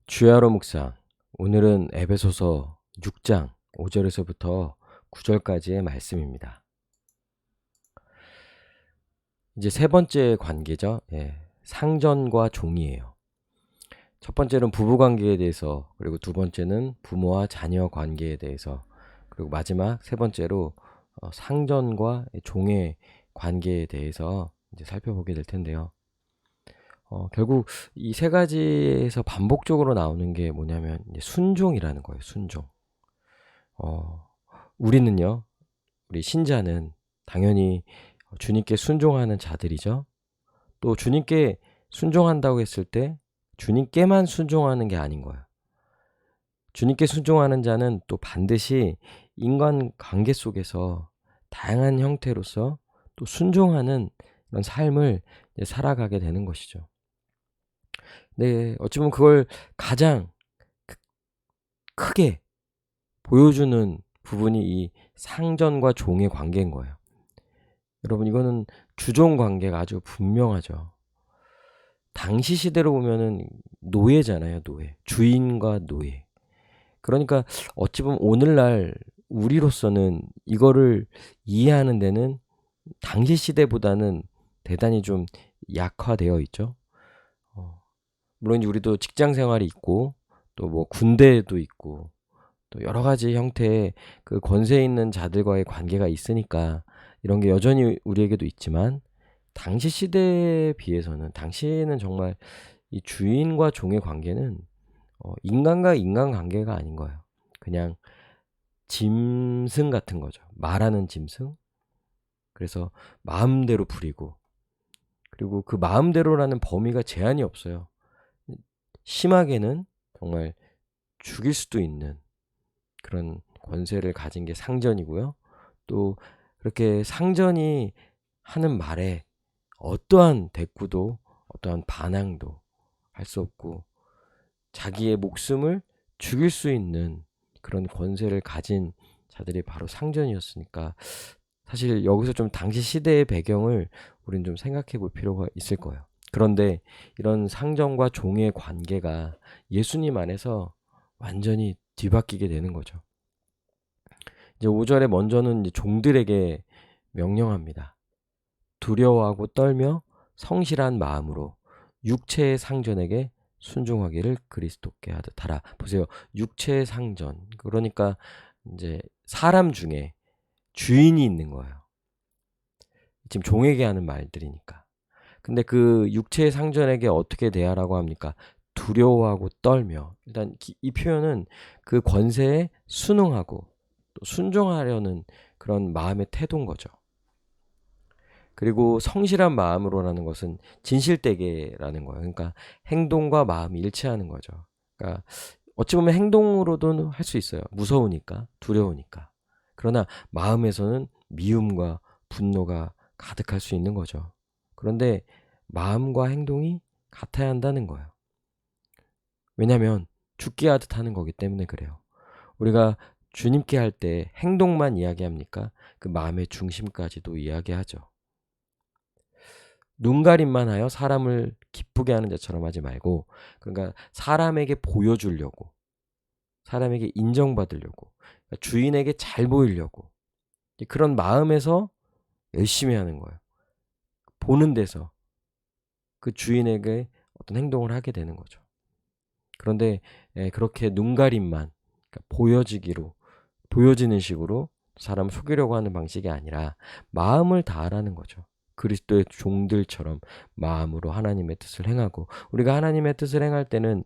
주야로 묵상. 오늘은 에베소서 6장 5절에서부터 9절까지의 말씀입니다. 이제 세 번째 관계죠. 상전과 종이에요. 첫 번째는 부부 관계에 대해서, 그리고 두 번째는 부모와 자녀 관계에 대해서, 그리고 마지막 세 번째로 상전과 종의 관계에 대해서 이제 살펴보게 될 텐데요. 결국 이 세 가지에서 반복적으로 나오는 게 뭐냐면 이제 순종이라는 거예요. 순종. 어, 우리는요, 우리 신자는 당연히 주님께 순종하는 자들이죠. 또 주님께 순종한다고 했을 때 주님께만 순종하는 게 아닌 거예요. 주님께 순종하는 자는 또 반드시 인간 관계 속에서 다양한 형태로서 또 순종하는 그런 삶을 살아가게 되는 것이죠. 네, 어찌 보면 그걸 가장 크게 보여주는 부분이 이 상전과 종의 관계인 거예요. 여러분, 이거는 주종 관계가 아주 분명하죠. 당시 시대로 보면은 노예잖아요, 노예. 주인과 노예. 그러니까 어찌 보면 오늘날 우리로서는 이거를 이해하는 데는 당시 시대보다는 대단히 좀 약화되어 있죠. 물론 이제 우리도 직장 생활이 있고 또 뭐 군대도 있고 또 여러 가지 형태의 그 권세 있는 자들과의 관계가 있으니까 이런 게 여전히 우리에게도 있지만 당시 시대에 비해서는 당시에는 정말 이 주인과 종의 관계는 인간과 인간 관계가 아닌 거예요. 그냥 짐승 같은 거죠. 말하는 짐승. 그래서 마음대로 부리고, 그리고 그 마음대로라는 범위가 제한이 없어요. 심하게는 정말 죽일 수도 있는 그런 권세를 가진 게 상전이고요. 또 그렇게 상전이 하는 말에 어떠한 대꾸도 어떠한 반항도 할 수 없고 자기의 목숨을 죽일 수 있는 그런 권세를 가진 자들이 바로 상전이었으니까 사실 여기서 좀 당시 시대의 배경을 우린 좀 생각해 볼 필요가 있을 거예요. 그런데 이런 상전과 종의 관계가 예수님 안에서 완전히 뒤바뀌게 되는 거죠. 이제 5절에 먼저는 이제 종들에게 명령합니다. 두려워하고 떨며 성실한 마음으로 육체의 상전에게 순종하기를 그리스도께 하듯 하라. 보세요. 육체의 상전. 그러니까 이제 사람 중에 주인이 있는 거예요. 지금 종에게 하는 말들이니까. 근데 그 육체의 상전에게 어떻게 대하라고 합니까? 두려워하고 떨며. 일단 이 표현은 그 권세에 순응하고 또 순종하려는 그런 마음의 태도인 거죠. 그리고 성실한 마음으로라는 것은 진실되게라는 거예요. 그러니까 행동과 마음이 일치하는 거죠. 그러니까 어찌 보면 행동으로도 할 수 있어요. 무서우니까, 두려우니까. 그러나 마음에서는 미움과 분노가 가득할 수 있는 거죠. 그런데 마음과 행동이 같아야 한다는 거예요. 왜냐하면 죽게 하듯 하는 거기 때문에 그래요. 우리가 주님께 할 때 행동만 이야기합니까? 그 마음의 중심까지도 이야기하죠. 눈가림만 하여 사람을 기쁘게 하는 자처럼 하지 말고, 그러니까 사람에게 보여주려고, 사람에게 인정받으려고, 그러니까 주인에게 잘 보이려고 그런 마음에서 열심히 하는 거예요. 보는 데서 그 주인에게 어떤 행동을 하게 되는 거죠. 그런데 그렇게 눈가림만, 그러니까 보여지는 식으로 사람을 속이려고 하는 방식이 아니라 마음을 다하라는 거죠. 그리스도의 종들처럼 마음으로 하나님의 뜻을 행하고, 우리가 하나님의 뜻을 행할 때는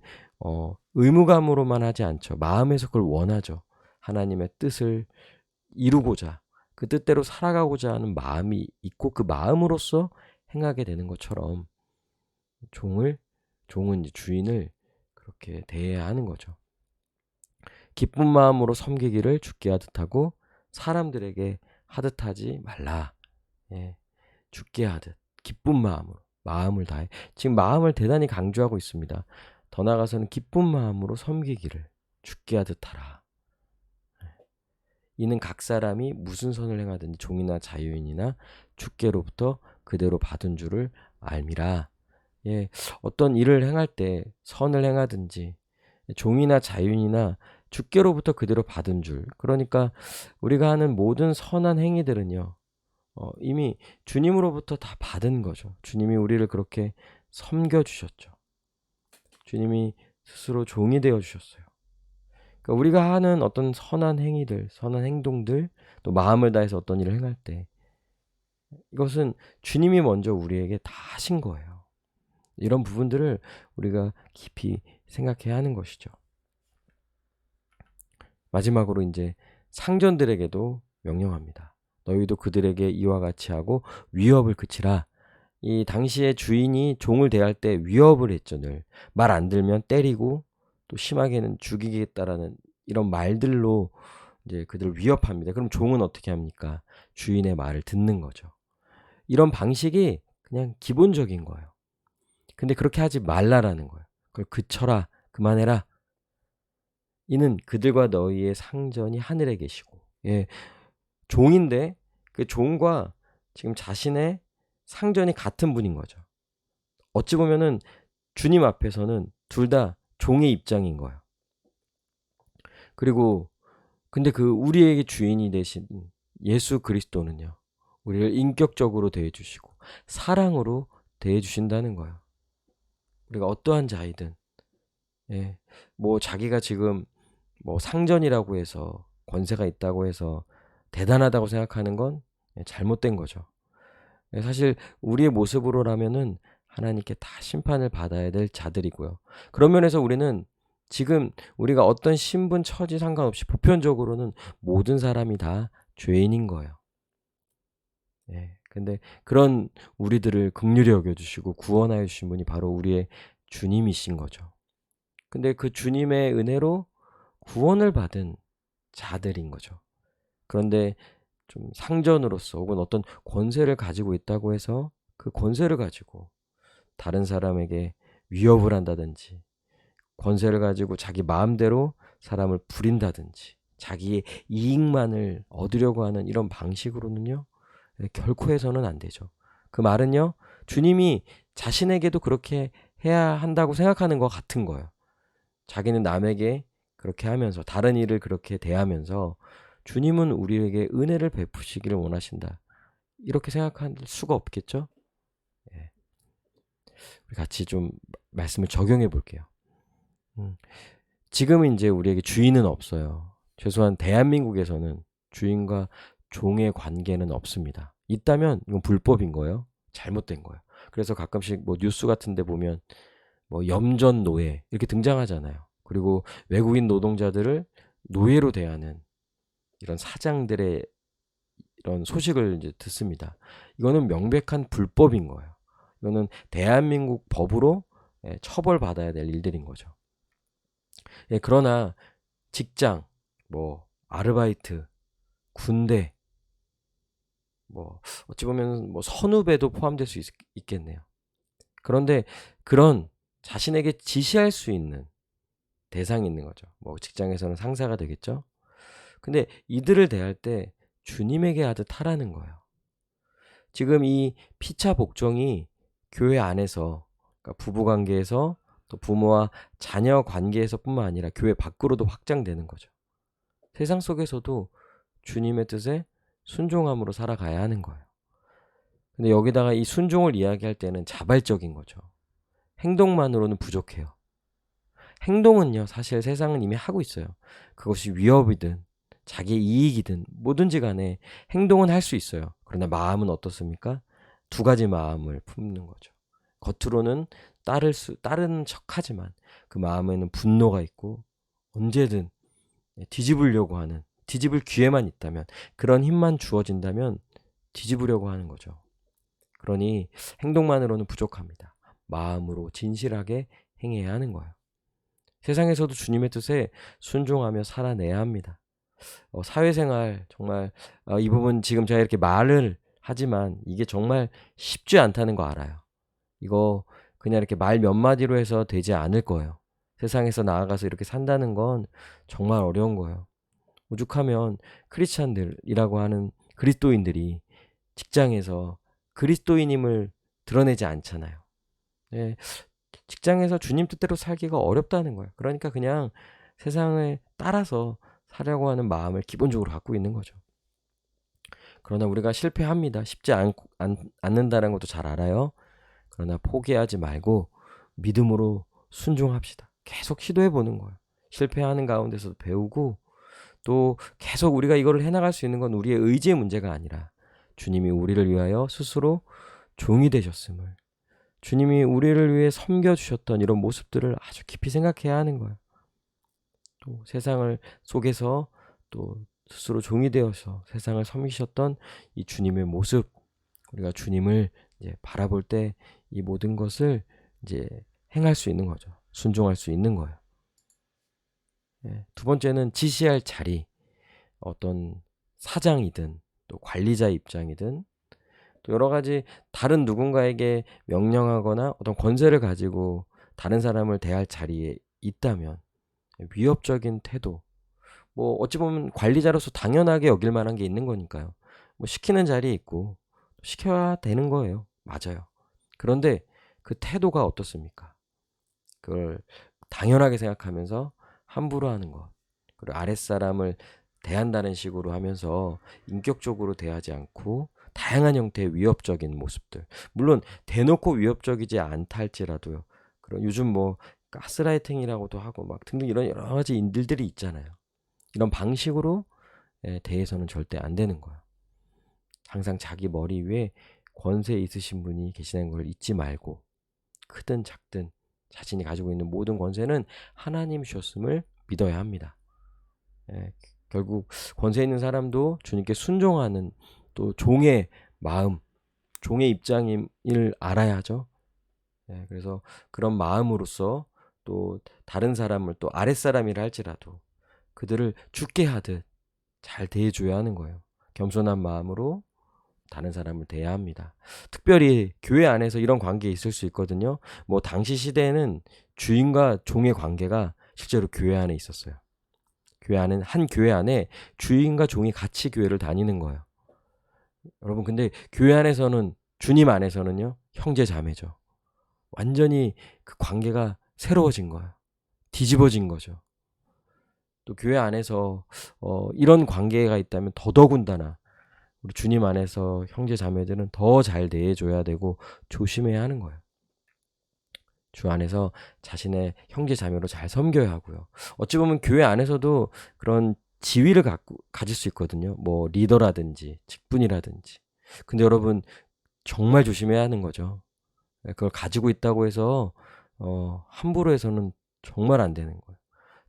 의무감으로만 하지 않죠. 마음에서 그걸 원하죠. 하나님의 뜻을 이루고자, 그 뜻대로 살아가고자 하는 마음이 있고 그 마음으로써 행하게 되는 것처럼 종은 이제 주인을 그렇게 대해야 하는 거죠. 기쁜 마음으로 섬기기를 주께 하듯 하고 사람들에게 하듯 하지 말라. 주께 하듯 기쁜 마음으로, 마음을 다해. 지금 마음을 대단히 강조하고 있습니다. 더 나아가서는 기쁜 마음으로 섬기기를 주께 하듯 하라. 이는 각 사람이 무슨 선을 행하든지 종이나 자유인이나 주께로부터 그대로 받은 줄을 알미라. 어떤 일을 행할 때 선을 행하든지 종이나 자윤이나 주께로부터 그대로 받은 줄. 그러니까 우리가 하는 모든 선한 행위들은요, 이미 주님으로부터 다 받은 거죠. 주님이 우리를 그렇게 섬겨주셨죠. 주님이 스스로 종이 되어 주셨어요. 그러니까 우리가 하는 어떤 선한 행위들, 선한 행동들, 또 마음을 다해서 어떤 일을 행할 때 이것은 주님이 먼저 우리에게 다 하신 거예요. 이런 부분들을 우리가 깊이 생각해야 하는 것이죠. 마지막으로 이제 상전들에게도 명령합니다. 너희도 그들에게 이와 같이 하고 위협을 그치라. 이 당시에 주인이 종을 대할 때 위협을 했죠. 늘 말 안 들면 때리고 또 심하게는 죽이겠다라는 이런 말들로 이제 그들을 위협합니다. 그럼 종은 어떻게 합니까? 주인의 말을 듣는 거죠. 이런 방식이 그냥 기본적인 거예요. 근데 그렇게 하지 말라라는 거예요. 그걸 그쳐라, 그만해라. 이는 그들과 너희의 상전이 하늘에 계시고, 예, 종인데 그 종과 지금 자신의 상전이 같은 분인 거죠. 어찌 보면은 주님 앞에서는 둘 다 종의 입장인 거예요. 그리고 근데 그 우리에게 주인이 되신 예수 그리스도는요, 우리를 인격적으로 대해주시고 사랑으로 대해주신다는 거예요. 우리가 어떠한 자이든, 예, 뭐 자기가 지금 뭐 상전이라고 해서 권세가 있다고 해서 대단하다고 생각하는 건 잘못된 거죠. 사실 우리의 모습으로라면은 하나님께 다 심판을 받아야 될 자들이고요. 그런 면에서 우리는 지금 우리가 어떤 신분, 처지 상관없이 보편적으로는 모든 사람이 다 죄인인 거예요. 예. 근데 그런 우리들을 긍휼히 여겨주시고 구원하여 주신 분이 바로 우리의 주님이신 거죠. 근데 그 주님의 은혜로 구원을 받은 자들인 거죠. 그런데 좀 상전으로서 혹은 어떤 권세를 가지고 있다고 해서 그 권세를 가지고 다른 사람에게 위협을 한다든지, 권세를 가지고 자기 마음대로 사람을 부린다든지, 자기의 이익만을 얻으려고 하는 이런 방식으로는요, 결코 해서는 안 되죠. 그 말은요, 주님이 자신에게도 그렇게 해야 한다고 생각하는 것 같은 거예요. 자기는 남에게 그렇게 하면서, 다른 일을 그렇게 대하면서 주님은 우리에게 은혜를 베푸시기를 원하신다, 이렇게 생각할 수가 없겠죠? 예. 우리 같이 좀 말씀을 적용해 볼게요. 지금은 이제 우리에게 주인은 없어요. 최소한 대한민국에서는 주인과 종의 관계는 없습니다. 있다면 이건 불법인 거예요. 잘못된 거예요. 그래서 가끔씩 뭐 뉴스 같은 데 보면 뭐 염전 노예 이렇게 등장하잖아요. 그리고 외국인 노동자들을 노예로 대하는 이런 사장들의 이런 소식을 이제 듣습니다. 이거는 명백한 불법인 거예요. 이거는 대한민국 법으로 처벌받아야 될 일들인 거죠. 예, 그러나 직장, 뭐 아르바이트, 군대, 뭐 어찌 보면 뭐 선후배도 포함될 수 있겠네요. 그런데 그런 자신에게 지시할 수 있는 대상이 있는 거죠. 뭐 직장에서는 상사가 되겠죠. 근데 이들을 대할 때 주님에게 하듯 하라는 거예요. 지금 이 피차 복종이 교회 안에서, 그러니까 부부 관계에서, 또 부모와 자녀 관계에서뿐만 아니라 교회 밖으로도 확장되는 거죠. 세상 속에서도 주님의 뜻에 순종함으로 살아가야 하는 거예요. 근데 여기다가 이 순종을 이야기할 때는 자발적인 거죠. 행동만으로는 부족해요. 행동은요, 사실 세상은 이미 하고 있어요. 그것이 위협이든 자기의 이익이든 뭐든지 간에 행동은 할 수 있어요. 그러나 마음은 어떻습니까? 두 가지 마음을 품는 거죠. 겉으로는 따르는 척하지만 그 마음에는 분노가 있고 언제든 뒤집으려고 하는, 뒤집을 기회만 있다면, 그런 힘만 주어진다면 뒤집으려고 하는 거죠. 그러니 행동만으로는 부족합니다. 마음으로 진실하게 행해야 하는 거예요. 세상에서도 주님의 뜻에 순종하며 살아내야 합니다. 사회생활 정말 이 부분 지금 제가 이렇게 말을 하지만 이게 정말 쉽지 않다는 거 알아요. 이거 그냥 이렇게 말 몇 마디로 해서 되지 않을 거예요. 세상에서 나아가서 이렇게 산다는 건 정말 어려운 거예요. 오죽하면 크리스찬들이라고 하는 그리스도인들이 직장에서 그리스도인임을 드러내지 않잖아요. 예, 직장에서 주님 뜻대로 살기가 어렵다는 거예요. 그러니까 그냥 세상에 따라서 살려고 하는 마음을 기본적으로 갖고 있는 거죠. 그러나 우리가 실패합니다. 쉽지 않는다는 것도 잘 알아요. 그러나 포기하지 말고 믿음으로 순종합시다. 계속 시도해 보는 거예요. 실패하는 가운데서도 배우고, 또 계속 우리가 이거를 해나갈 수 있는 건 우리의 의지의 문제가 아니라 주님이 우리를 위하여 스스로 종이 되셨음을, 주님이 우리를 위해 섬겨주셨던 이런 모습들을 아주 깊이 생각해야 하는 거예요. 또 세상을 속에서 또 스스로 종이 되어서 세상을 섬기셨던 이 주님의 모습, 우리가 주님을 이제 바라볼 때 이 모든 것을 이제 행할 수 있는 거죠. 순종할 수 있는 거예요. 두 번째는 지시할 자리, 어떤 사장이든 또 관리자 입장이든 또 여러 가지 다른 누군가에게 명령하거나 어떤 권세를 가지고 다른 사람을 대할 자리에 있다면 위협적인 태도, 뭐 어찌 보면 관리자로서 당연하게 여길 만한 게 있는 거니까요. 뭐 시키는 자리에 있고 시켜야 되는 거예요. 맞아요. 그런데 그 태도가 어떻습니까? 그걸 당연하게 생각하면서 함부로 하는 것, 그리고 아랫사람을 대한다는 식으로 하면서 인격적으로 대하지 않고 다양한 형태의 위협적인 모습들, 물론 대놓고 위협적이지 않다 할지라도요. 그런 요즘 뭐 가스라이팅이라고도 하고 막 등등 이런 여러 가지 인들들이 있잖아요. 이런 방식으로 대해서는 절대 안 되는 거예요. 항상 자기 머리 위에 권세 있으신 분이 계시는 걸 잊지 말고, 크든 작든 자신이 가지고 있는 모든 권세는 하나님 주셨음을 믿어야 합니다. 결국 권세 있는 사람도 주님께 순종하는 또 종의 마음, 종의 입장임을 알아야 하죠. 그래서 그런 마음으로서 또 다른 사람을, 또 아랫사람이라 할지라도 그들을 죽게 하듯 잘 대해줘야 하는 거예요. 겸손한 마음으로 다른 사람을 대해야 합니다. 특별히 교회 안에서 이런 관계 있을 수 있거든요. 뭐 당시 시대에는 주인과 종의 관계가 실제로 교회 안에 있었어요. 한 교회 안에 주인과 종이 같이 교회를 다니는 거예요. 여러분, 근데 교회 안에서는, 주님 안에서는요, 형제 자매죠. 완전히 그 관계가 새로워진 거예요. 뒤집어진 거죠. 또 교회 안에서 이런 관계가 있다면 더더군다나 우리 주님 안에서 형제 자매들은 더 잘 대해줘야 되고 조심해야 하는 거예요. 주 안에서 자신의 형제 자매로 잘 섬겨야 하고요. 어찌 보면 교회 안에서도 그런 지위를 가질 수 있거든요. 뭐 리더라든지 직분이라든지. 근데 여러분, 정말 조심해야 하는 거죠. 그걸 가지고 있다고 해서 함부로 해서는 정말 안 되는 거예요.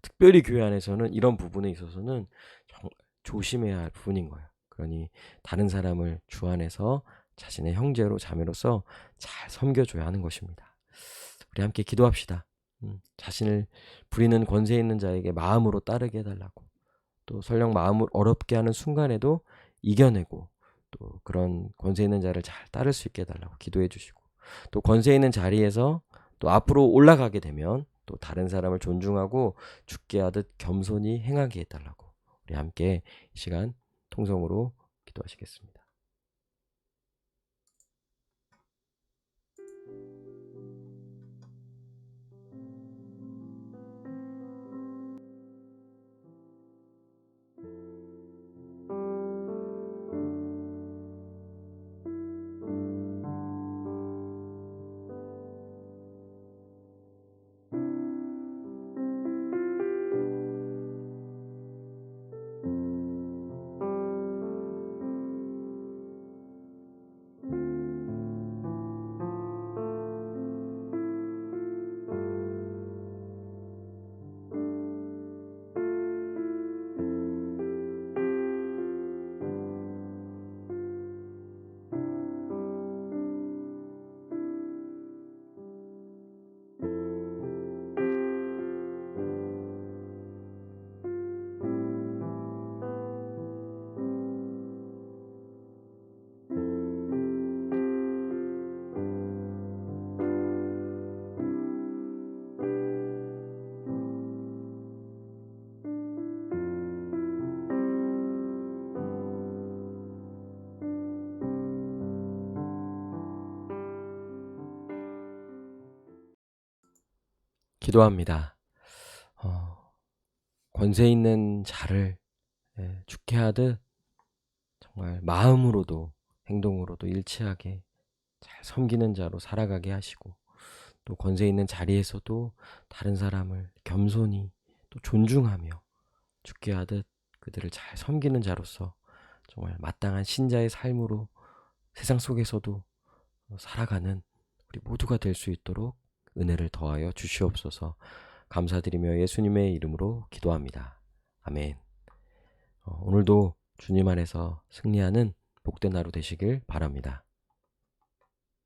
특별히 교회 안에서는 이런 부분에 있어서는 조심해야 할 부분인 거예요. 그러니 다른 사람을 주 안에서 자신의 형제로 자매로서 잘 섬겨줘야 하는 것입니다. 우리 함께 기도합시다. 자신을 부리는 권세 있는 자에게 마음으로 따르게 해달라고, 또 설령 마음을 어렵게 하는 순간에도 이겨내고 또 그런 권세 있는 자를 잘 따를 수 있게 해달라고 기도해 주시고, 또 권세 있는 자리에서 또 앞으로 올라가게 되면 또 다른 사람을 존중하고 죽게 하듯 겸손히 행하게 해달라고, 우리 함께 이 시간 통성으로 기도하시겠습니다. 기도합니다. 권세 있는 자를 죽게 하듯 정말 마음으로도 행동으로도 일치하게 잘 섬기는 자로 살아가게 하시고, 또 권세 있는 자리에서도 다른 사람을 겸손히 또 존중하며 죽게 하듯 그들을 잘 섬기는 자로서 정말 마땅한 신자의 삶으로 세상 속에서도 살아가는 우리 모두가 될 수 있도록 은혜를 더하여 주시옵소서. 감사드리며 예수님의 이름으로 기도합니다. 아멘. 오늘도 주님 안에서 승리하는 복된 하루 되시길 바랍니다.